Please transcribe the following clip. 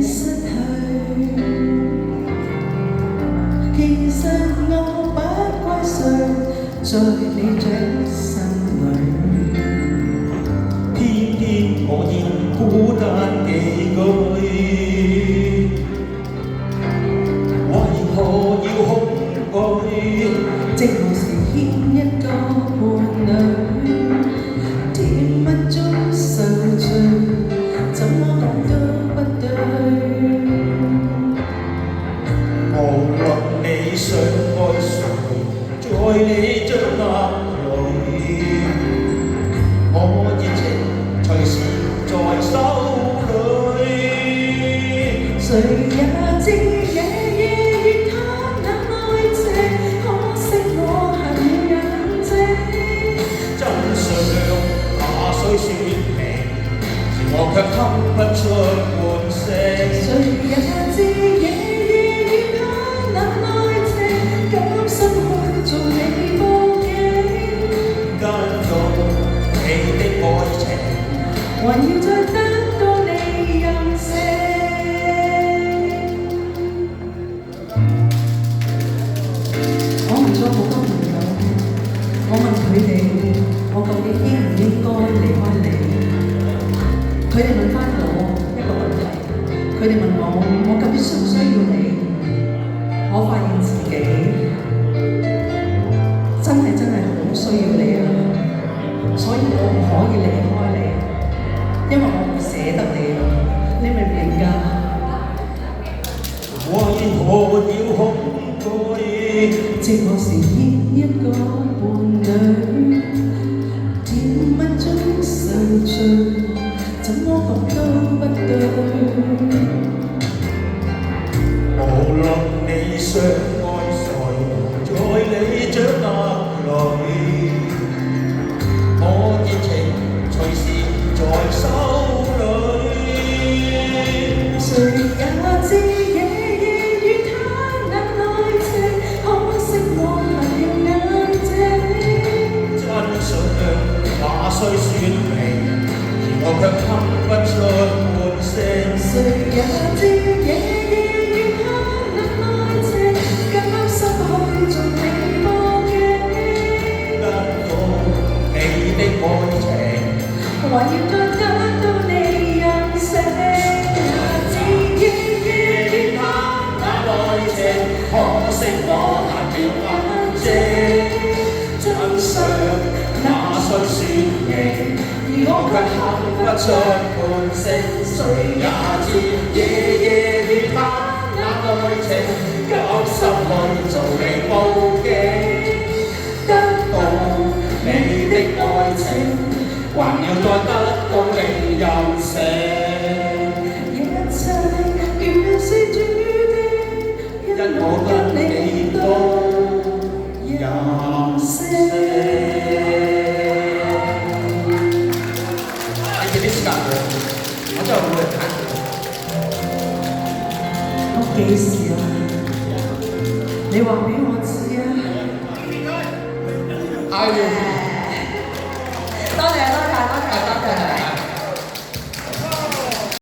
失去。其實我不歸誰，在你掌心裏，偏偏我要孤單寄居，為何要恐懼？寂寞時牽一個伴侶，甜蜜中受罪，怎麼講都不對。無論你想愛誰，在你掌握裏，我熱情隨時在手裏。誰也知夜夜與他那愛情，可惜我恨眼睛。真相那雖說明，我卻給不出喚醒。誰也知夜夜與他那愛情，甘心去做你報警。跟蹤你的愛情，還要再得到你任性。我唔咗好多朋友，我問佢哋，我究竟應唔應該離開你？佢哋問翻我一個問題，佢哋問我究竟需唔需要你？我發現自己真係好需要你啊！所以我唔可以離開你，因為我唔捨得你啊！你明唔明㗎？為何要恐懼？寂寞時牽一個伴侶，甜蜜中受罪，怎麼講都不對。無論你想愛誰，在你掌握裏，我熱情隨時在手裏。誰也知夜夜與他那愛情，可惜我恨眼睛。真相那雖說明，而我卻給不出喚醒。誰也知夜夜與他那愛情，甘心去做你報警。得到你的愛情，還要再得到你任性。也知夜夜與他那愛情，可惜我恨眼睛。真相那雖說明，而我卻給不出喚醒。誰也知夜夜與他那愛情，甘心去做你報警。得到你的愛情，還要再得到你任性。一切原是注定，因我跟你都任性。你幾時間嘅？我真係冇人揀。我幾時啊？你話俾我知啊！ I will